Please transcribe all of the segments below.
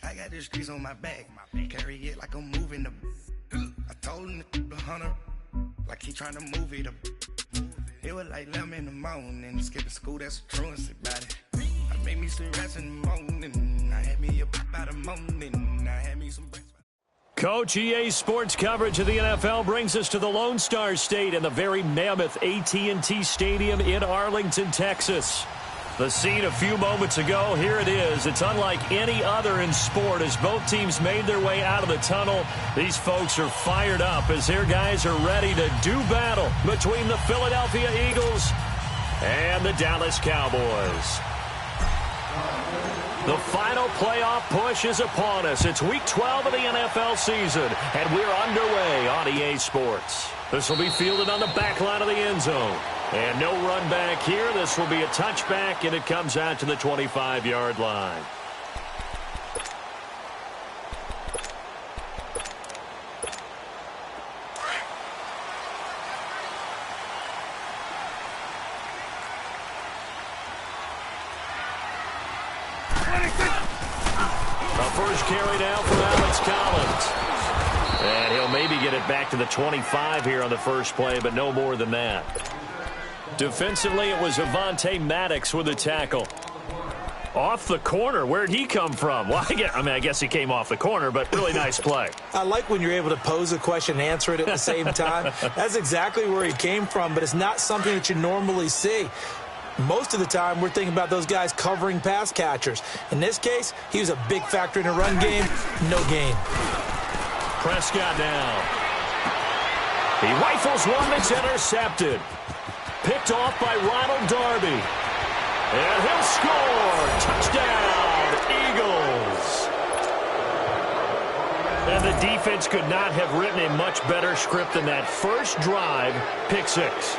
I got the streets on my back. Carry it like I'm moving the. I told him the 100, like he trying to move it up. It was like 11 in the morning, skipping school, that's a truancy about it. I made me some rest in the morning. I had me a pop out of morning. I had me some breakfast. Coach EA Sports coverage of the NFL brings us to the Lone Star State in the very mammoth AT&T Stadium in Arlington, Texas. The scene a few moments ago, here it is. It's unlike any other in sport as both teams made their way out of the tunnel. These folks are fired up as their guys are ready to do battle between the Philadelphia Eagles and the Dallas Cowboys. The final playoff push is upon us. It's Week 12 of the NFL season, and we're underway on EA Sports. This will be fielded on the back line of the end zone. And no run back here. This will be a touchback, and it comes out to the 25-yard line. A first carry now for Alex Collins. And he'll maybe get it back to the 25 here on the first play, but no more than that. Defensively, it was Avonte Maddox with a tackle. Off the corner. Where'd he come from? Well, I guess he came off the corner, but really nice play. I like when you're able to pose a question and answer it at the same time. That's exactly where he came from, but it's not something that you normally see. Most of the time, we're thinking about those guys covering pass catchers. In this case, he was a big factor in the run game. No gain. Prescott now. He rifles one that's intercepted. Picked off by Ronald Darby. And he'll score. Touchdown, Eagles. And the defense could not have written a much better script than that first drive, pick six.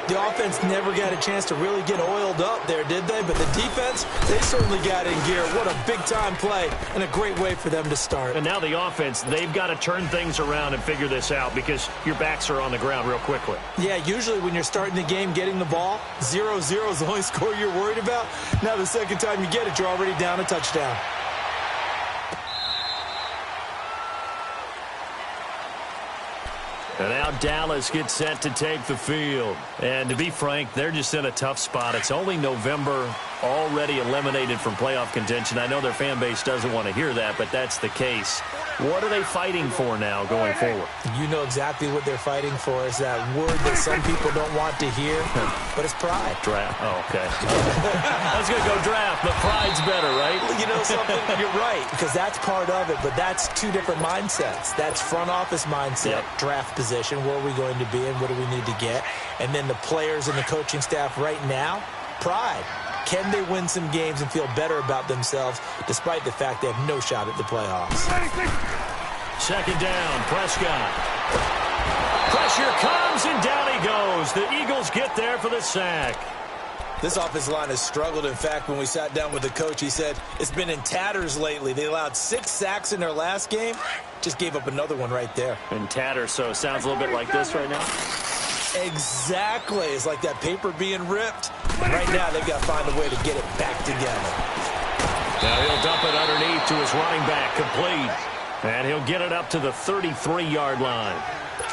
The offense never got a chance to really get oiled up there, did they? But the defense, they certainly got in gear. What a big-time play and a great way for them to start. And now the offense, they've got to turn things around and figure this out because your backs are on the ground real quickly. Yeah, usually when you're starting the game getting the ball, 0-0 is the only score you're worried about. Now the second time you get it, you're already down a touchdown. And now Dallas gets set to take the field. And to be frank, they're just in a tough spot. It's only November, already eliminated from playoff contention. I know their fan base doesn't want to hear that, but that's the case. What are they fighting for now going forward? You know exactly what they're fighting for. Is that word that some people don't want to hear, but it's pride. Draft. Oh, okay. I was going to go draft, but pride's better, right? You know something? You're right, because that's part of it, but that's two different mindsets. That's front office mindset, draft position, where are we going to be and what do we need to get? And then the players and the coaching staff right now, pride. Can they win some games and feel better about themselves despite the fact they have no shot at the playoffs? Second down, Prescott. Pressure comes, and down he goes. The Eagles get there for the sack. This offensive line has struggled. In fact, when we sat down with the coach, he said it's been in tatters lately. They allowed 6 sacks in their last game. Just gave up another one right there. In tatters, so it sounds a little bit like this right now. Exactly. It's like that paper being ripped. Right now, they've got to find a way to get it back together. Now he'll dump it underneath to his running back, complete. And he'll get it up to the 33-yard line.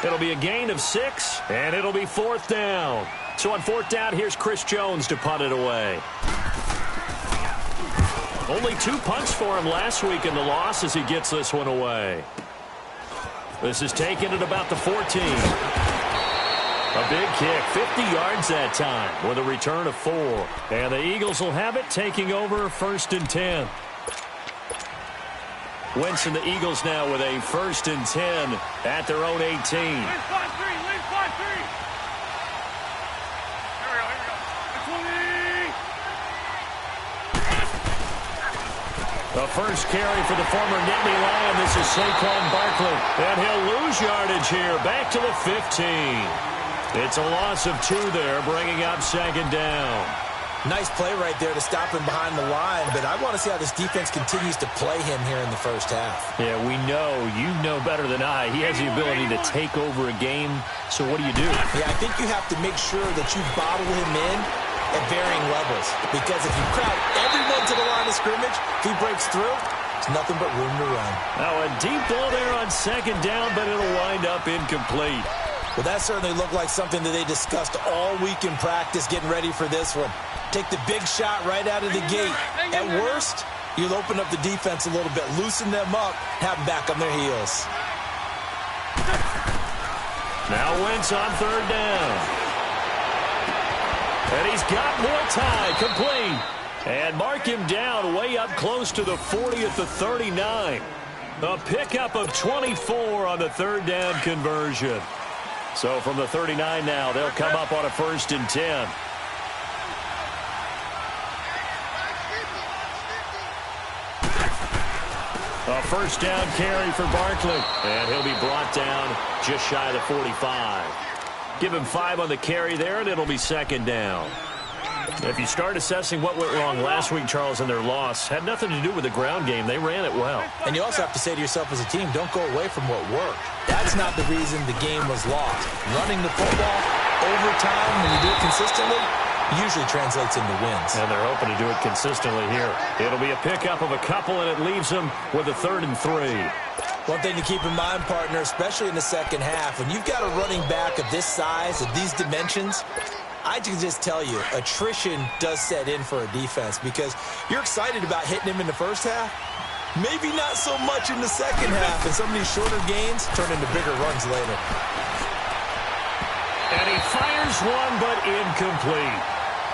It'll be a gain of 6, and it'll be fourth down. So on fourth down, here's Chris Jones to punt it away. Only 2 punts for him last week in the loss as he gets this one away. This is taken at about the 14. A big kick, 50 yards that time with a return of 4. And the Eagles will have it, taking over first and 10. Wentz and the Eagles now with a first and 10 at their own 18. The first carry for the former Nittany Lion. This is Saquon Barkley. And he'll lose yardage here, back to the 15. It's a loss of 2 there, bringing up second down. Nice play right there to stop him behind the line, but I want to see how this defense continues to play him here in the first half. Yeah, we know. You know better than I. He has the ability to take over a game, so what do you do? Yeah, I think you have to make sure that you bottle him in at varying levels, because if you crowd everyone to the line of scrimmage, if he breaks through, There's nothing but room to run. Now a deep ball there on second down, but it'll wind up incomplete. Well, that certainly looked like something that they discussed all week in practice getting ready for this one. Take the big shot right out of the gate. At worst, you'll open up the defense a little bit, loosen them up, have them back on their heels. Now Wentz on third down. And he's got more time. Complete. And mark him down way up close to the 40 at the 39. A pickup of 24 on the third down conversion. So from the 39 now, they'll come up on a 1st and 10. A first down carry for Barkley. And he'll be brought down just shy of the 45. Give him 5 on the carry there, and it'll be 2nd down. If you start assessing what went wrong last week, Charles, in their loss, had nothing to do with the ground game. They ran it well. And you also have to say to yourself as a team, don't go away from what worked. That's not the reason the game was lost. Running the football over time, when you do it consistently, usually translates into wins. And they're hoping to do it consistently here. It'll be a pickup of a couple, and it leaves them with a 3rd and 3. One thing to keep in mind, partner, especially in the second half, when you've got a running back of this size, of these dimensions, I can just tell you, attrition does set in for a defense because you're excited about hitting him in the first half. Maybe not so much in the second half, and some of these shorter gains turn into bigger runs later. And he fires one, but incomplete.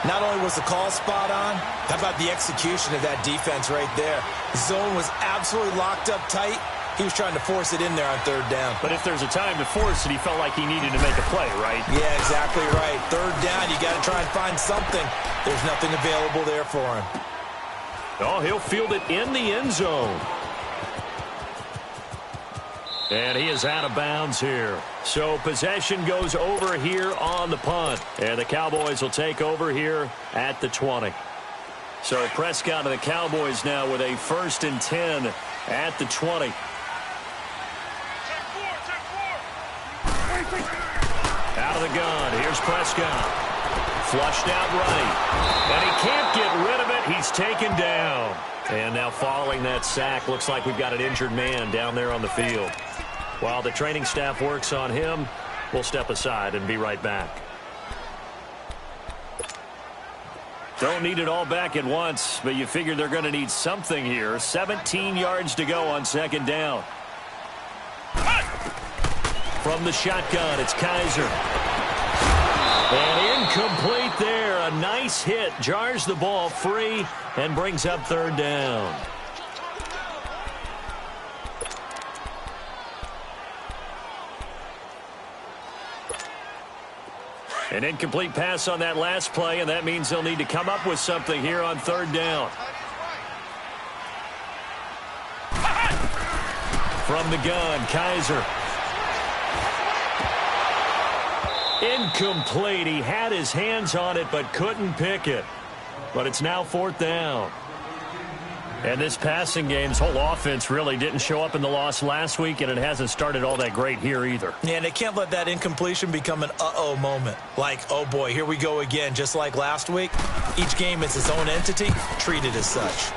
Not only was the call spot on, how about the execution of that defense right there? The zone was absolutely locked up tight. He was trying to force it in there on third down. But if there's a time to force it, he felt like he needed to make a play, right? Yeah, exactly right. Third down, you got to try and find something. There's nothing available there for him. Oh, he'll field it in the end zone. And he is out of bounds here. So possession goes over here on the punt. And the Cowboys will take over here at the 20. So Prescott and the Cowboys now with a 1st and 10 at the 20. Out of the gun. Here's Prescott. Flushed out right. And he can't get rid of it. He's taken down. And now following that sack, looks like we've got an injured man down there on the field. While the training staff works on him, we'll step aside and be right back. Don't need it all back at once, but you figure they're going to need something here. 17 yards to go on 2nd down. From the shotgun, it's Kaiser. And incomplete there. A nice hit. Jars the ball free and brings up 3rd down. An incomplete pass on that last play, and that means they'll need to come up with something here on 3rd down. From the gun, Kaiser. Incomplete. He had his hands on it but couldn't pick it. But it's now 4th down. And this passing game's whole offense really didn't show up in the loss last week, and it hasn't started all that great here either. Yeah, and they can't let that incompletion become an uh-oh moment. Like, oh boy, here we go again, just like last week. Each game is its own entity, treated as such.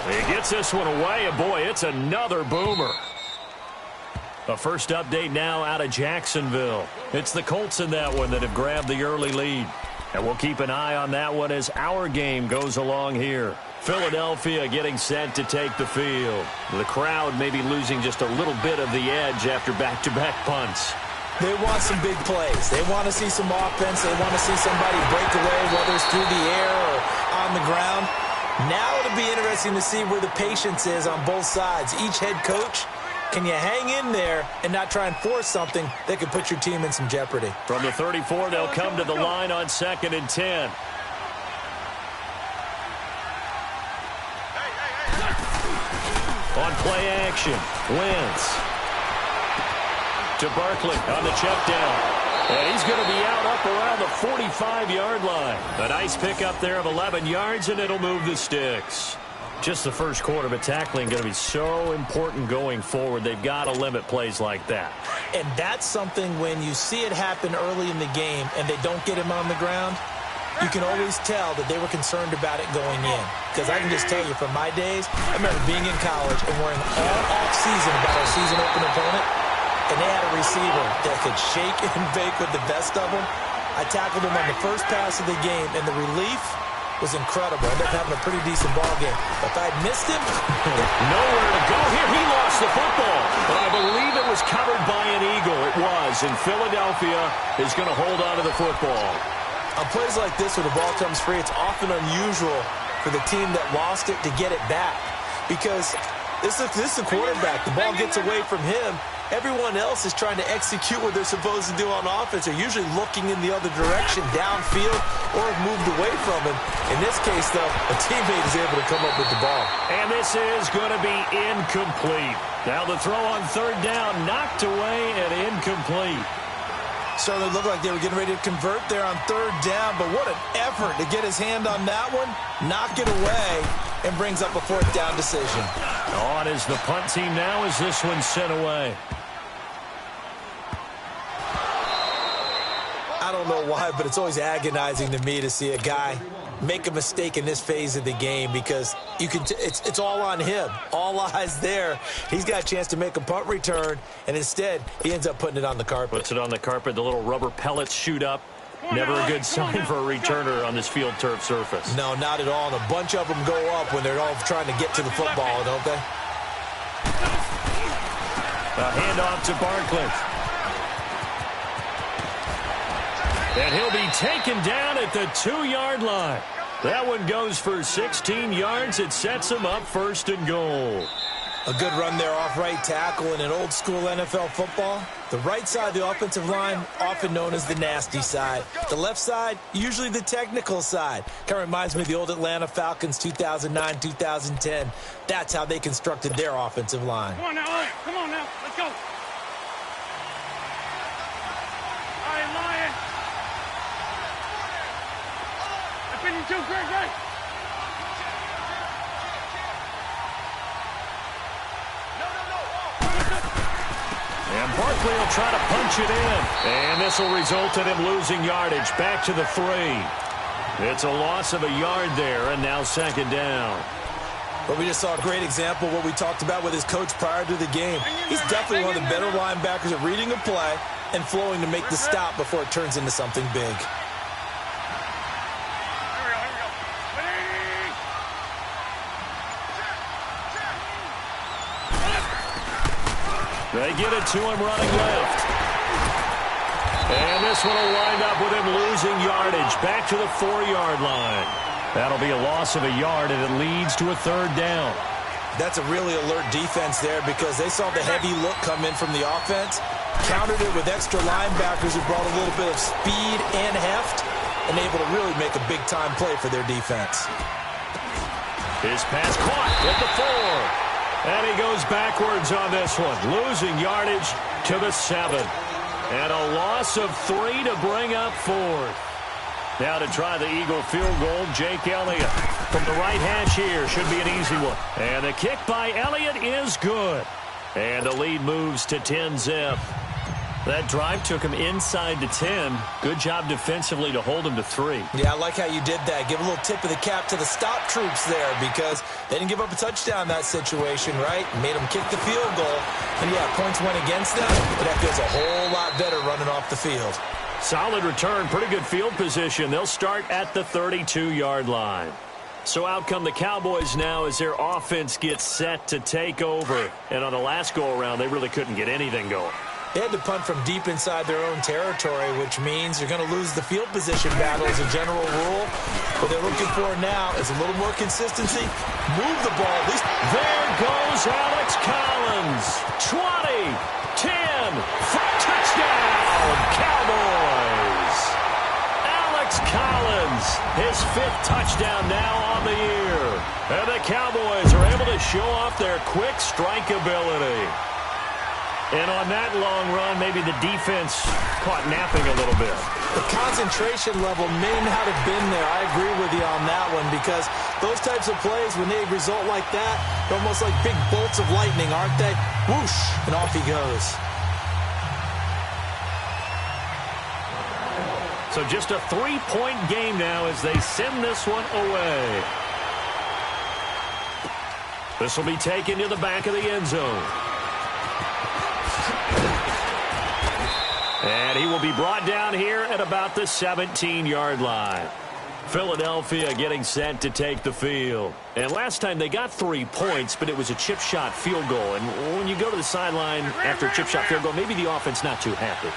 He gets this one away, and boy, it's another boomer. A first update now out of Jacksonville. It's the Colts in that one that have grabbed the early lead. And we'll keep an eye on that one as our game goes along here. Philadelphia getting set to take the field. The crowd maybe losing just a little bit of the edge after back-to-back punts. They want some big plays. They want to see some offense. They want to see somebody break away, whether it's through the air or on the ground. Now it'll be interesting to see where the patience is on both sides. Each head coach, can you hang in there and not try and force something that could put your team in some jeopardy? From the 34, they'll come to the line on 2nd and 10. On play action, Wentz to Barkley on the check down. And he's going to be out up around the 45-yard line. A nice pickup there of 11 yards, and it'll move the sticks. Just the first quarter, but tackling going to be so important going forward. They've got to limit plays like that. And that's something when you see it happen early in the game and they don't get him on the ground, you can always tell that they were concerned about it going in. Because I can just tell you from my days, I remember being in college and worrying all off-season about our season open opponent, and they had a receiver that could shake and bake with the best of them. I tackled him on the first pass of the game, and the relief was incredible. I ended up having a pretty decent ball game. But if I'd missed him, nowhere to go here. He lost the football. But I believe it was covered by an Eagle. It was. And Philadelphia is going to hold on to the football. On plays like this where the ball comes free, it's often unusual for the team that lost it to get it back. Because this is the quarterback. The ball gets away from him. Everyone else is trying to execute what they're supposed to do on offense. They're usually looking in the other direction, downfield, or have moved away from him. In this case, though, a teammate is able to come up with the ball. And this is going to be incomplete. Now the throw on third down, knocked away and incomplete. Certainly looked like they were getting ready to convert there on third down, but what an effort to get his hand on that one, knock it away, and brings up a fourth down decision. On is the punt team now as this one's sent away. I don't know why, but it's always agonizing to me to see a guy make a mistake in this phase of the game because it's all on him. All eyes there. He's got a chance to make a punt return, and instead he ends up putting it on the carpet. Puts it on the carpet. The little rubber pellets shoot up. Never a good sign for a returner on this field turf surface. No, not at all. And a bunch of them go up when they're all trying to get to the football, don't they? A handoff to Barkley. And he'll be taken down at the 2-yard line. That one goes for 16 yards. It sets him up first and goal. A good run there off right tackle in an old-school NFL football. The right side of the offensive line, often known as the nasty side. The left side, usually the technical side. Kind of reminds me of the old Atlanta Falcons 2009, 2010. That's how they constructed their offensive line. Come on now, all right. Come on now. Let's go. All right, Lion. I've been in two, great. And Barkley will try to punch it in. And this will result in him losing yardage back to the 3. It's a loss of a yard there, and now second down. But we just saw a great example of what we talked about with his coach prior to the game. He's definitely one of the better linebackers at reading a play and flowing to make the stop before it turns into something big. They get it to him running left. And this one will wind up with him losing yardage back to the 4-yard line. That'll be a loss of a yard, and it leads to a third down. That's a really alert defense there because they saw the heavy look come in from the offense, countered it with extra linebackers who brought a little bit of speed and heft, and able to really make a big-time play for their defense. His pass caught at the 4. And he goes backwards on this one, losing yardage to the 7. And a loss of 3 to bring up 4th. Now to try the Eagle field goal, Jake Elliott from the right hash here. Should be an easy one. And the kick by Elliott is good. And the lead moves to 10-zip. That drive took him inside the 10. Good job defensively to hold him to 3. Yeah, I like how you did that. Give a little tip of the cap to the stop troops there because they didn't give up a touchdown in that situation, right? Made them kick the field goal. And, yeah, points went against them, but that feels a whole lot better running off the field. Solid return, pretty good field position. They'll start at the 32-yard line. So out come the Cowboys now as their offense gets set to take over. And on the last go-around, they really couldn't get anything going. They had to punt from deep inside their own territory, which means you're going to lose the field position battle as a general rule. What they're looking for now is a little more consistency. Move the ball at least. There goes Alex Collins. 20, 10, touchdown, Cowboys. Alex Collins, his 5th touchdown now on the year. And the Cowboys are able to show off their quick strike ability. And on that long run, maybe the defense caught napping a little bit. The concentration level may not have been there. I agree with you on that one because those types of plays, when they result like that, they're almost like big bolts of lightning, aren't they? Whoosh, and off he goes. So just a 3-point game now as they send this one away. This will be taken to the back of the end zone. And he will be brought down here at about the 17-yard line. Philadelphia getting set to take the field. And last time they got 3 points, but it was a chip shot field goal. And when you go to the sideline after a chip shot field goal, maybe the offense not too happy.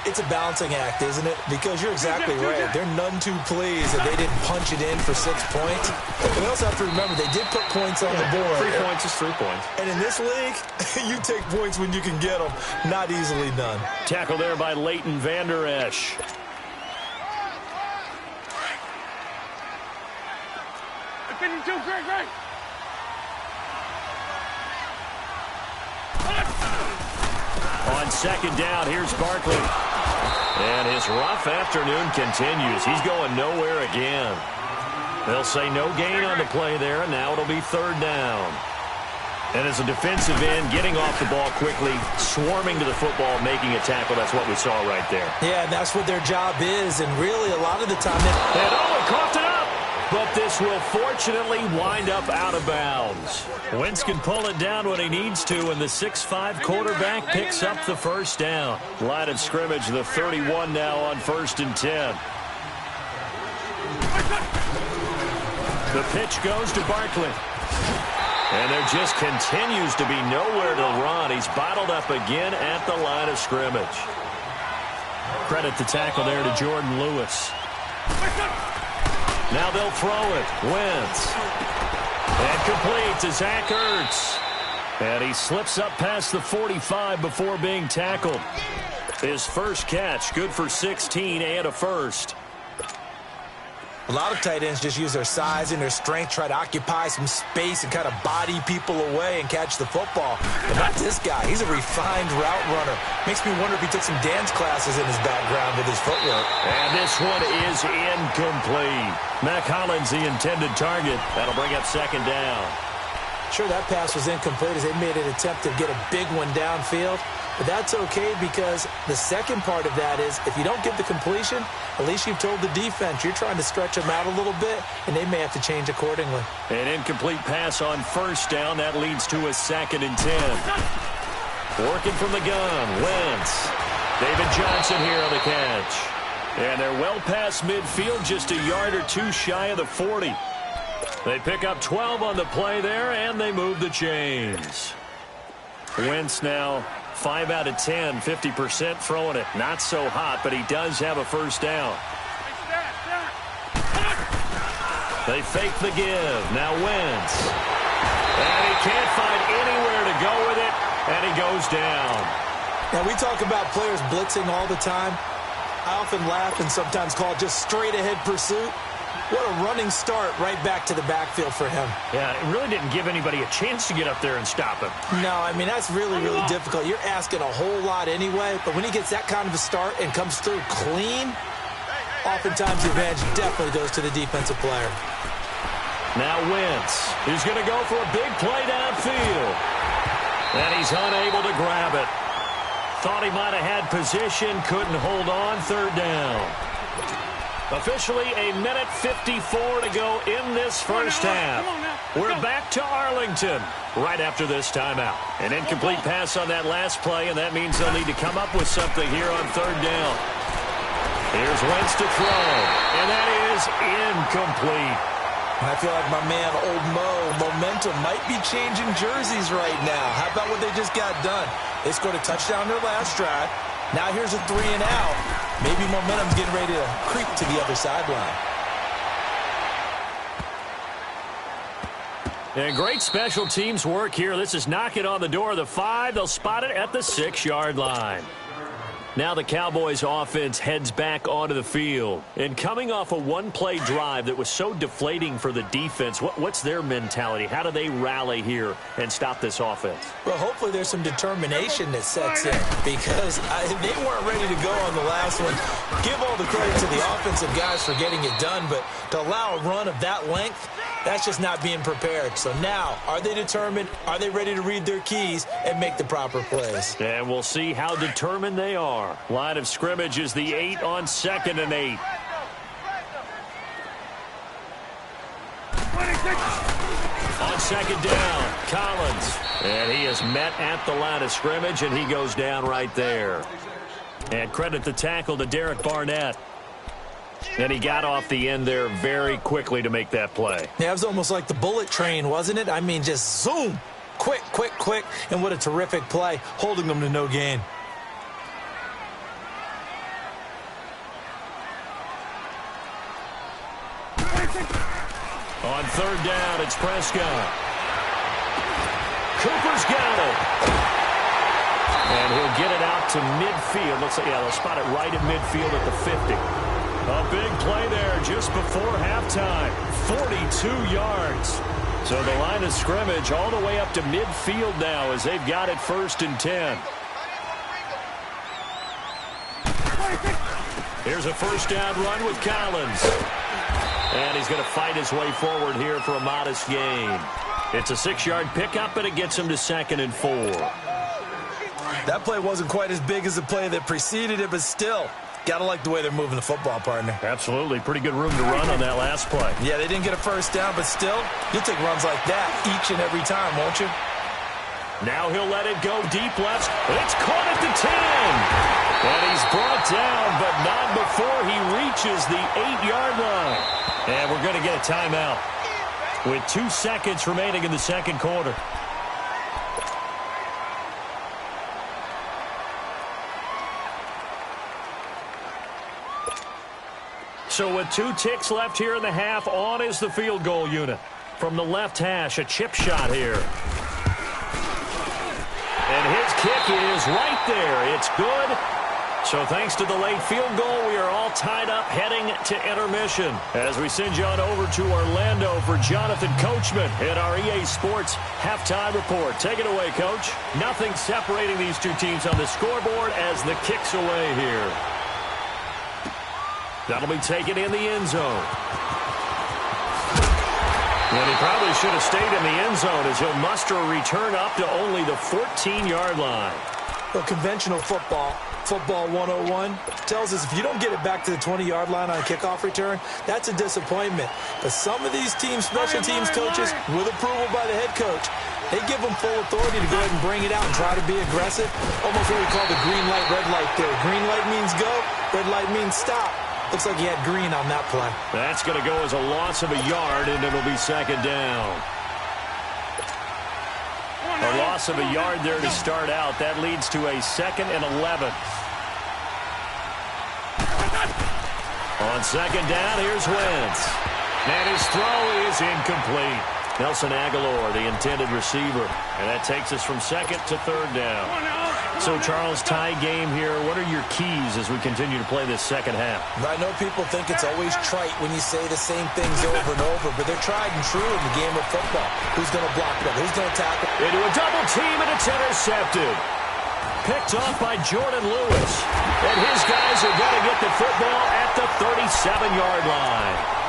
It's a balancing act, isn't it? Because you're exactly right. They're none too pleased that they didn't punch it in for 6 points. But we also have to remember they did put points on the board. 3 points is 3 points. And in this league, you take points when you can get them. Not easily done. Tackle there by Leighton Vander Esch. Great. On second down, here's Barkley. And his rough afternoon continues. He's going nowhere again. They'll say no gain on the play there, and now it'll be third down. And as a defensive end, getting off the ball quickly, swarming to the football, making a tackle, that's what we saw right there. Yeah, and that's what their job is, and really a lot of the time... And coughed it up! But this will fortunately wind up out of bounds. Wentz can pull it down when he needs to, and the 6'5" quarterback picks up the first down. Line of scrimmage, the 31 now on 1st and 10. The pitch goes to Barkley. And there just continues to be nowhere to run. He's bottled up again at the line of scrimmage. Credit the tackle there to Jordan Lewis. Now they'll throw it. Wentz. And complete to Zach Ertz. And he slips up past the 45 before being tackled. His first catch, good for 16 and a first. A lot of tight ends just use their size and their strength, try to occupy some space and kind of body people away and catch the football. But not this guy. He's a refined route runner. Makes me wonder if he took some dance classes in his background with his footwork. And this one is incomplete. Mac Hollins, the intended target. That'll bring up second down. Sure, that pass was incomplete as they made an attempt to get a big one downfield. But that's okay because the second part of that is if you don't get the completion, at least you've told the defense you're trying to stretch them out a little bit, and they may have to change accordingly. An incomplete pass on first down. That leads to a 2nd and 10. Working from the gun, Wentz. David Johnson here on the catch. And they're well past midfield, just a yard or two shy of the 40. They pick up 12 on the play there, and they move the chains. Wentz now 5 out of 10, 50% throwing it. Not so hot, but he does have a first down. They fake the give. Now Wentz. And he can't find anywhere to go with it, and he goes down. Now, we talk about players blitzing all the time. I often laugh and sometimes call it just straight-ahead pursuit. What a running start right back to the backfield for him. Yeah, it really didn't give anybody a chance to get up there and stop him. No, I mean, that's really, really difficult. You're asking a whole lot anyway, but when he gets that kind of a start and comes through clean, oftentimes the advantage definitely goes to the defensive player. Now Wentz, who's going to go for a big play downfield. And he's unable to grab it. Thought he might have had position, couldn't hold on, third down. Officially a minute 54 to go in this first half. We're back to Arlington right after this timeout. An incomplete pass on that last play, and that means they'll need to come up with something here on third down. Here's Wentz to throw, and that is incomplete. I feel like my man, Old Mo, momentum might be changing jerseys right now. How about what they just got done? They scored a touchdown their last drive. Now here's a 3 and out. Maybe momentum's getting ready to creep to the other sideline. And great special teams work here. This is knocking on the door of the 5. They'll spot it at the 6-yard line. Now the Cowboys offense heads back onto the field. And coming off a one-play drive that was so deflating for the defense, what's their mentality? How do they rally here and stop this offense? Well, hopefully there's some determination that sets in because they weren't ready to go on the last one. Give all the credit to the offensive guys for getting it done, but to allow a run of that length, That's just not being prepared. So now, are they determined? Are they ready to read their keys and make the proper plays? And we'll see how determined they are. Line of scrimmage is the 8 on 2nd and 8. On 2nd down, Collins. And he is met at the line of scrimmage, and he goes down right there. And credit the tackle to Derek Barnett. And he got off the end there very quickly to make that play. Yeah, it was almost like the bullet train, wasn't it? I mean, just zoom. Quick, quick, quick. And what a terrific play, holding them to no gain. On 3rd down, it's Prescott. Cooper's got it. And he'll get it out to midfield. Looks like, yeah, they'll spot it right at midfield at the 50. A big play there just before halftime. 42 yards. So the line of scrimmage all the way up to midfield now as they've got it 1st and 10. Here's a 1st down run with Collins. And he's going to fight his way forward here for a modest gain. It's a 6-yard pickup, and it gets him to 2nd and 4. That play wasn't quite as big as the play that preceded it, but still, got to like the way they're moving the football, partner. Absolutely. Pretty good room to run on that last play. Yeah, they didn't get a 1st down, but still, you'll take runs like that each and every time, won't you? Now he'll let it go deep left. It's caught at the 10. And he's brought down, but not before he reaches the 8-yard line. And we're going to get a timeout with 2 seconds remaining in the 2nd quarter. So with 2 ticks left here in the half, on is the field goal unit. From the left hash, a chip shot here. And his kick is right there. It's good. So thanks to the late field goal, we are all tied up heading to intermission. As we send you on over to Orlando for Jonathan Coachman in our EA Sports halftime report. Take it away, Coach. Nothing separating these two teams on the scoreboard as the kick's away here. That'll be taken in the end zone. And he probably should have stayed in the end zone as he'll muster a return up to only the 14-yard line. Well, conventional football 101, tells us if you don't get it back to the 20-yard line on a kickoff return, that's a disappointment. But some of these teams, special teams coaches, with approval by the head coach, they give them full authority to go ahead and bring it out and try to be aggressive. Almost what we call the green light, red light theory. Green light means go, red light means stop. Looks like he had green on that play. That's going to go as a loss of a yard, and it'll be 2nd down. A loss of a yard there to start out. That leads to a 2nd and 11. On 2nd down, here's Wentz. And his throw is incomplete. Nelson Aguilar, the intended receiver. And that takes us from 2nd to 3rd down. So, Charles, tie game here. What are your keys as we continue to play this 2nd half? I know people think it's always trite when you say the same things over and over, but they're tried and true in the game of football. Who's going to block them? Who's going to tackle? Into a double team, and it's intercepted. Picked off by Jordan Lewis. And his guys are going to get the football at the 37-yard line.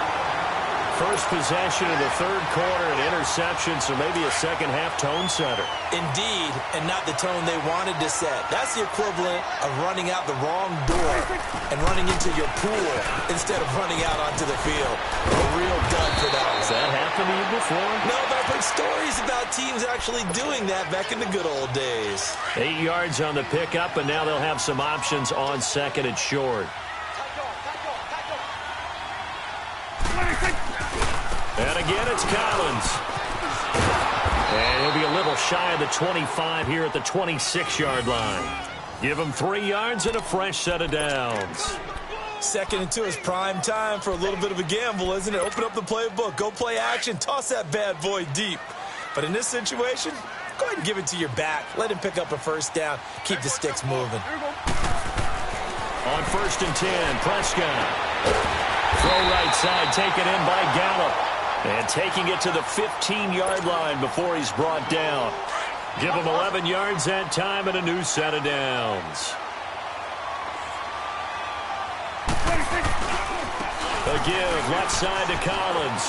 First possession of the 3rd quarter, an interception, so maybe a 2nd half tone setter. Indeed, and not the tone they wanted to set. That's the equivalent of running out the wrong door and running into your pool instead of running out onto the field. A real dud for that one. Has that happened to you before? No, but I've heard stories about teams actually doing that back in the good old days. 8 yards on the pickup, and now they'll have some options on 2nd and short. And again, it's Collins. And he'll be a little shy of the 25 here at the 26-yard line. Give him 3 yards and a fresh set of downs. 2nd and 2 is prime time for a little bit of a gamble, isn't it? Open up the playbook, go play action, toss that bad boy deep. But in this situation, go ahead and give it to your back. Let him pick up a 1st down. Keep the sticks moving. On 1st and 10, Prescott. Throw right side, taken in by Gallup. And taking it to the 15-yard line before he's brought down. Give him 11 yards that time and a new set of downs. A give left side to Collins.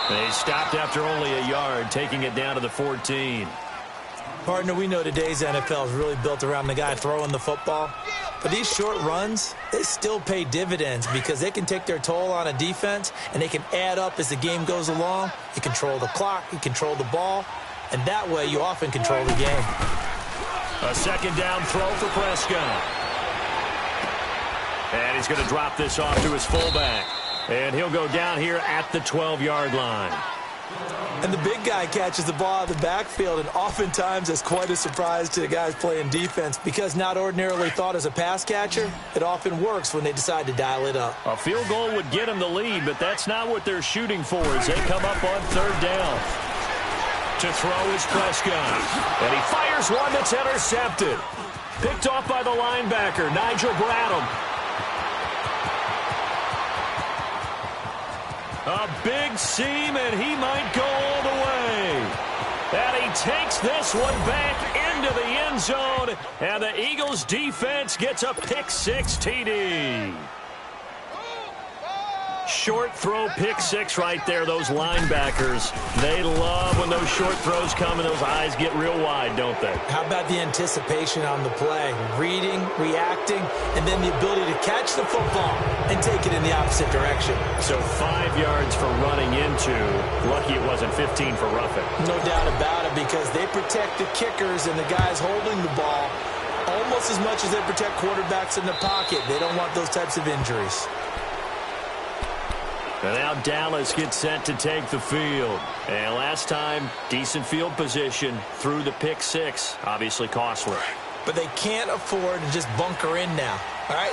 They stopped after only a yard, taking it down to the 14. Partner, we know today's NFL is really built around the guy throwing the football. But these short runs, they still pay dividends because they can take their toll on a defense, and they can add up as the game goes along. You control the clock, you control the ball, and that way you often control the game. A second down throw for Prescott. And he's going to drop this off to his fullback. And he'll go down here at the 12-yard line. And the big guy catches the ball out of the backfield, and oftentimes it's quite a surprise to the guys playing defense because not ordinarily thought as a pass catcher, it often works when they decide to dial it up. A field goal would get him the lead, but that's not what they're shooting for as they come up on third down. To throw is Prescott. And he fires one that's intercepted. Picked off by the linebacker, Nigel Bradham. A big seam, and he might go all the way. And he takes this one back into the end zone, and the Eagles defense gets a pick-six TD. Short throw, pick-six right there. Those linebackers, they love when those short throws come and those eyes get real wide, don't they? How about the anticipation on the play? Reading, reacting, and then the ability to catch the football and take it in the opposite direction. So 5 yards for running into. Lucky it wasn't 15 for roughing. No doubt about it, because they protect the kickers and the guys holding the ball almost as much as they protect quarterbacks in the pocket. They don't want those types of injuries. And now Dallas gets set to take the field. And last time, decent field position through the pick-six. Obviously costly. But they can't afford to just bunker in now. All right,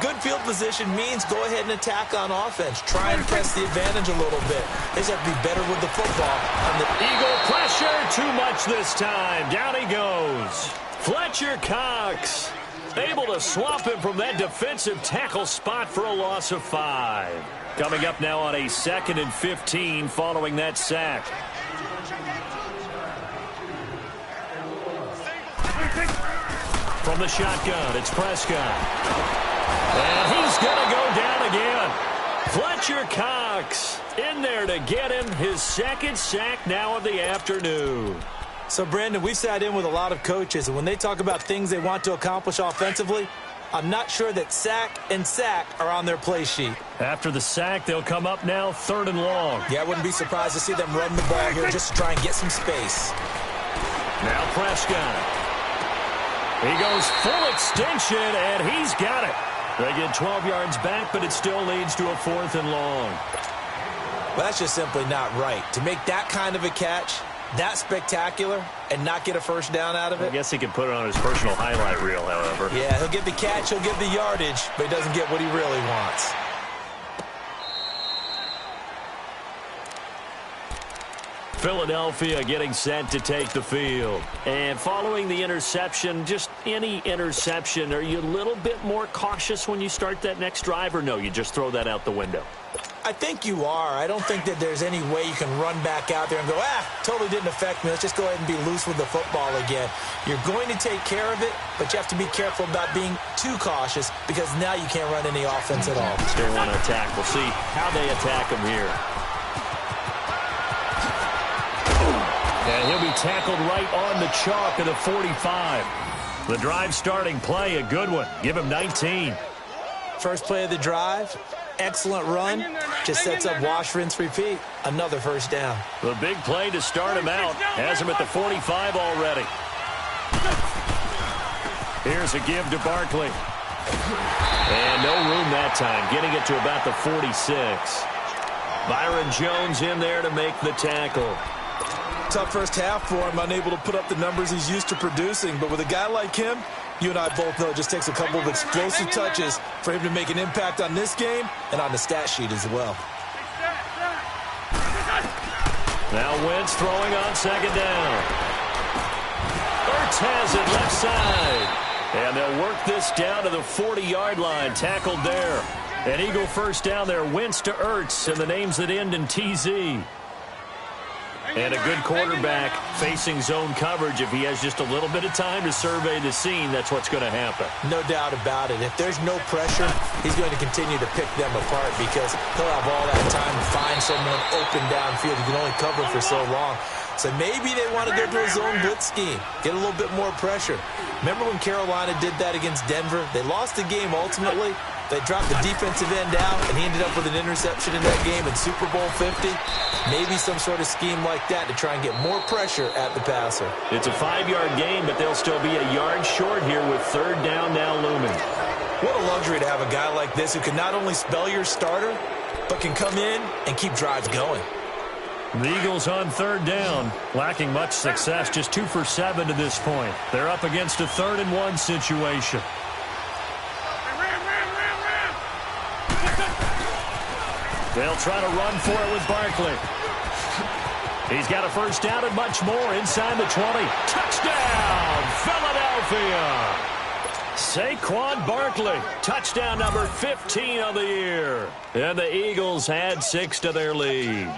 good field position means go ahead and attack on offense. Try and press the advantage a little bit. They just have to be better with the football. And the Eagle pressure, too much this time. Down he goes. Fletcher Cox able to swamp him from that defensive tackle spot for a loss of 5. Coming up now on a 2nd and 15 following that sack. From the shotgun, it's Prescott. And he's going to go down again. Fletcher Cox in there to get him his 2nd sack now of the afternoon. So, Brandon, we've sat in with a lot of coaches, and when they talk about things they want to accomplish offensively, I'm not sure that sack and sack are on their play sheet. After the sack, they'll come up now 3rd and long. Yeah, I wouldn't be surprised to see them run the ball here just to try and get some space. Now Prescott. He goes full extension, and he's got it. They get 12 yards back, but it still leads to a 4th and long. Well, that's just simply not right. To make that kind of a catch, that spectacular, and not get a first down out of it. I guess he can put it on his personal highlight reel, however. Yeah, he'll get the catch, he'll get the yardage, but he doesn't get what he really wants. Philadelphia getting set to take the field. And following the interception, just any interception, are you a little bit more cautious when you start that next drive, or no, you just throw that out the window? I think you are. I don't think that there's any way you can run back out there and go, totally didn't affect me. Let's just go ahead and be loose with the football again. You're going to take care of it, but you have to be careful about being too cautious because now you can't run any offense at all. Still want to attack. We'll see how they attack him here. And he'll be tackled right on the chalk at the 45. The drive starting play, a good one. Give him 19. First play of the drive. Excellent run. Just sets up wash, rinse, repeat. Another first down. The big play to start him out. Has him at the 45 already. Here's a give to Barkley. And no room that time. Getting it to about the 46. Byron Jones in there to make the tackle. Tough first half for him. Unable to put up the numbers he's used to producing. But with a guy like him, you and I both know it just takes a couple of explosive touches for him to make an impact on this game and on the stat sheet as well. Now Wentz throwing on 2nd down. Ertz has it left side. And they'll work this down to the 40-yard line. Tackled there. An Eagle first down there. Wentz to Ertz and the names that end in TZ. And a good quarterback facing zone coverage, if he has just a little bit of time to survey the scene, that's what's going to happen. No doubt about it. If there's no pressure, he's going to continue to pick them apart because he'll have all that time to find someone open downfield. He can only cover for so long. So maybe they want to go to a zone blitz scheme, get a little bit more pressure. Remember when Carolina did that against Denver? They lost the game ultimately. They dropped the defensive end out, and he ended up with an interception in that game in Super Bowl 50. Maybe some sort of scheme like that to try and get more pressure at the passer. It's a 5-yard gain, but they'll still be a yard short here with third down now looming. What a luxury to have a guy like this who can not only spell your starter, but can come in and keep drives going. The Eagles on third down, lacking much success, just 2 for 7 to this point. They're up against a 3rd-and-1 situation. They'll try to run for it with Barkley. He's got a first down and much more inside the 20. Touchdown, Philadelphia! Saquon Barkley, touchdown number 15 of the year. And the Eagles add 6 to their lead.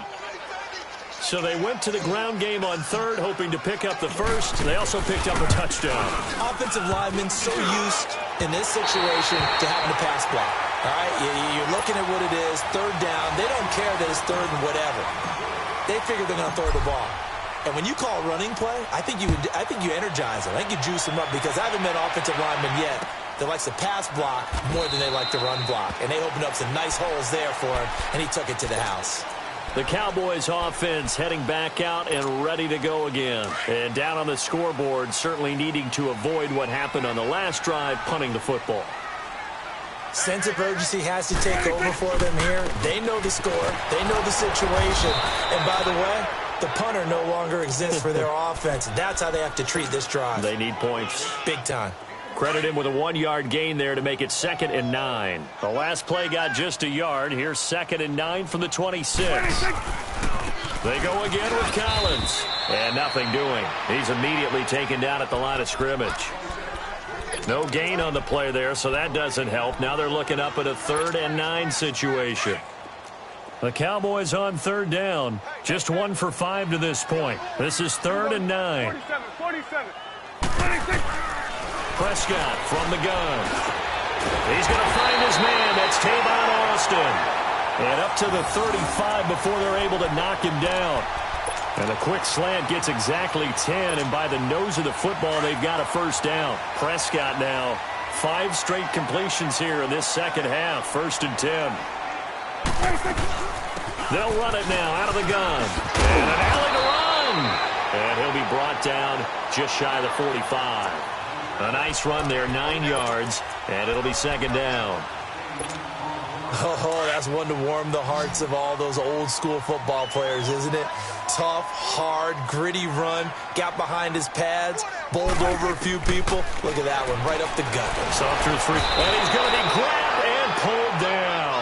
So they went to the ground game on third, hoping to pick up the first. They also picked up a touchdown. Offensive linemen so used in this situation to having to pass block. All right, you're looking at what it is, third down. They don't care that it's third and whatever. They figure they're going to throw the ball. And when you call a running play, I think you energize them. I think you juice them up because I haven't met an offensive lineman yet that likes to pass block more than they like to run block. And they opened up some nice holes there for him, and he took it to the house. The Cowboys offense heading back out and ready to go again. And down on the scoreboard, certainly needing to avoid what happened on the last drive, punting the football. Sense of urgency has to take over for them here. They know the score. They know the situation. And by the way, the punter no longer exists for their offense. That's how they have to treat this drive. They need points. Big time. Credit him with a 1-yard gain there to make it 2nd and 9. The last play got just a yard. Here's 2nd and 9 from the 26. They go again with Collins. And nothing doing. He's immediately taken down at the line of scrimmage. No gain on the play there, so that doesn't help. Now they're looking up at a 3rd and 9 situation. The Cowboys on third down. Just 1 for 5 to this point. This is 3rd and 9. 47, 26. Prescott from the gun. He's going to find his man. That's Tavon Austin. And up to the 35 before they're able to knock him down. And a quick slant gets exactly 10. And by the nose of the football, they've got a first down. Prescott now 5 straight completions here in this second half. 1st and 10. They'll run it now out of the gun. And an alley to run. And he'll be brought down just shy of the 45. A nice run there, 9 yards, and it'll be 2nd down. Oh, that's one to warm the hearts of all those old school football players, isn't it? Tough, hard, gritty run, got behind his pads, bowled over a few people. Look at that one, right up the gut. So through 3, and he's going to be grabbed and pulled down.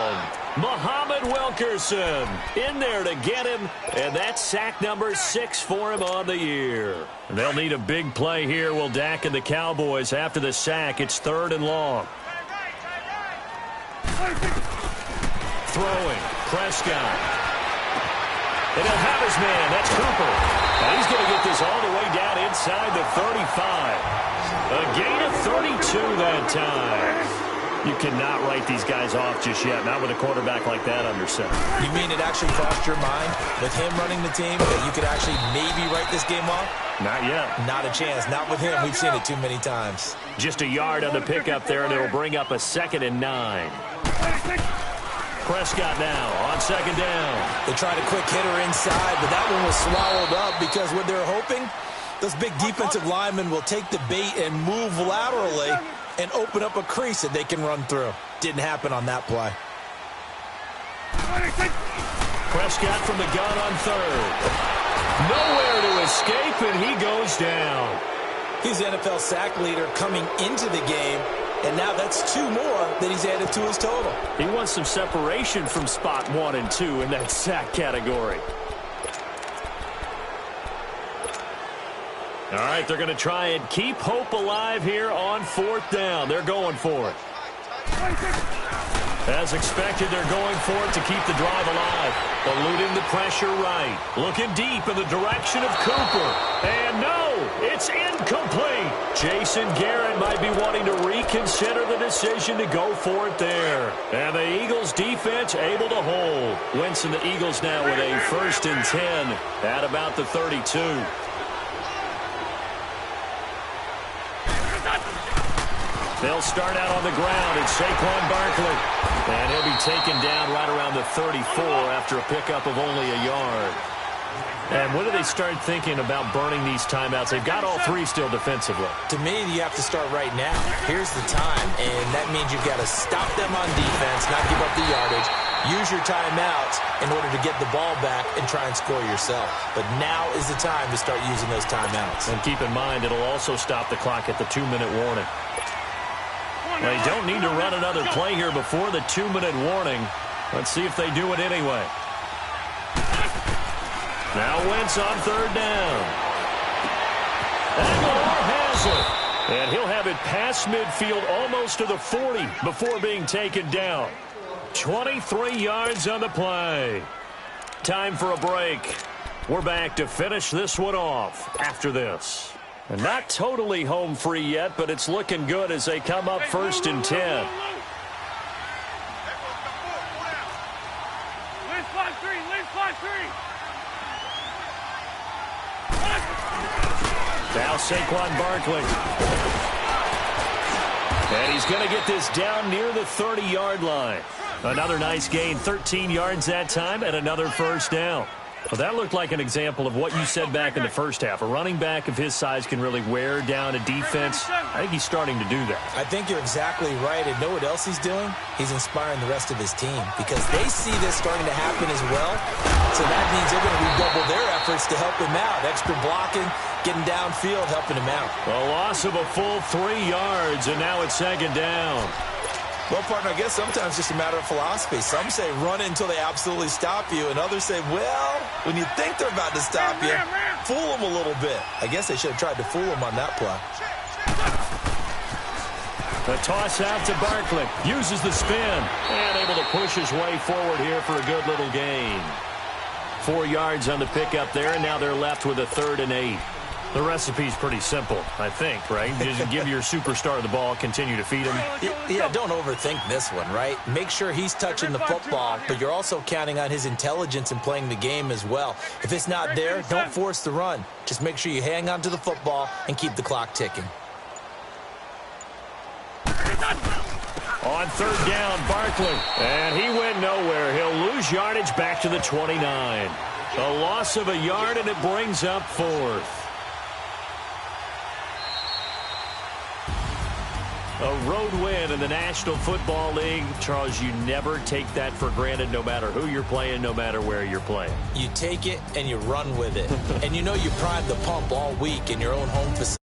Muhammad Wilkerson in there to get him, and that's sack number 6 for him on the year. They'll need a big play here, will Dak and the Cowboys after the sack. It's 3rd and long. Throwing, Prescott. And he'll have his man, that's Cooper. And he's going to get this all the way down inside the 35. A gain of 32 that time. You cannot write these guys off just yet, not with a quarterback like that under center. You mean it actually crossed your mind with him running the team that you could actually maybe write this game off? Not yet. Not a chance. Not with him. We've seen it too many times. Just a yard on the pickup there, and it'll bring up a 2nd and 9. Prescott now on 2nd down. They tried a quick hitter inside, but that one was swallowed up because what they're hoping, those big defensive linemen will take the bait and move laterally and open up a crease that they can run through. Didn't happen on that play. Prescott from the gun on 3rd. Nowhere to escape, and he goes down. He's the NFL sack leader coming into the game, and now that's 2 more that he's added to his total. He wants some separation from spot 1 and 2 in that sack category. All right, they're going to try and keep hope alive here on 4th down. They're going for it. As expected, they're going for it to keep the drive alive. Eluding the pressure right. Looking deep in the direction of Cooper. And no, it's incomplete. Jason Garrett might be wanting to reconsider the decision to go for it there. And the Eagles defense able to hold. Wentz and the Eagles now with a 1st and 10 at about the 32. They'll start out on the ground. It's Saquon Barkley. And he'll be taken down right around the 34 after a pickup of only a yard. And when do they start thinking about burning these timeouts? They've got all 3 still defensively. To me, you have to start right now. Here's the time, and that means you've got to stop them on defense, not give up the yardage. Use your timeouts in order to get the ball back and try and score yourself. But now is the time to start using those timeouts. And keep in mind, it'll also stop the clock at the 2-minute warning. They don't need to run another play here before the 2-minute warning. Let's see if they do it anyway. Now Wentz on 3rd down. Aguilar has it. And he'll have it past midfield almost to the 40 before being taken down. 23 yards on the play. Time for a break. We're back to finish this one off after this. And not totally home free yet, but it's looking good as they come up 1st and 10. Now Saquon Barkley. And he's going to get this down near the 30-yard line. Another nice gain, 13 yards that time, and another 1st down. Well, that looked like an example of what you said back in the first half. A running back of his size can really wear down a defense. I think he's starting to do that. I think you're exactly right. And know what else he's doing? He's inspiring the rest of his team because they see this starting to happen as well. So that means they're going to redouble their efforts to help him out. Extra blocking, getting downfield, helping him out. A loss of a full 3 yards, and now it's 2nd down. Well, partner, I guess sometimes it's just a matter of philosophy. Some say run until they absolutely stop you, and others say, well, when you think they're about to stop you, fool them a little bit. I guess they should have tried to fool them on that play. The toss out to Barkley. Uses the spin. And able to push his way forward here for a good little gain. 4 yards on the pickup there, and now they're left with a 3rd and 8. The recipe's pretty simple, I think, right? Just give your superstar the ball, continue to feed him. Yeah, don't overthink this one, right? Make sure he's touching the football, but you're also counting on his intelligence in playing the game as well. If it's not there, don't force the run. Just make sure you hang on to the football and keep the clock ticking. On 3rd down, Barkley. And he went nowhere. He'll lose yardage back to the 29. A loss of a yard, and it brings up 4th. A road win in the National Football League. Charles, you never take that for granted, no matter who you're playing, no matter where you're playing. You take it and you run with it. And you know you primed the pump all week in your own home facility.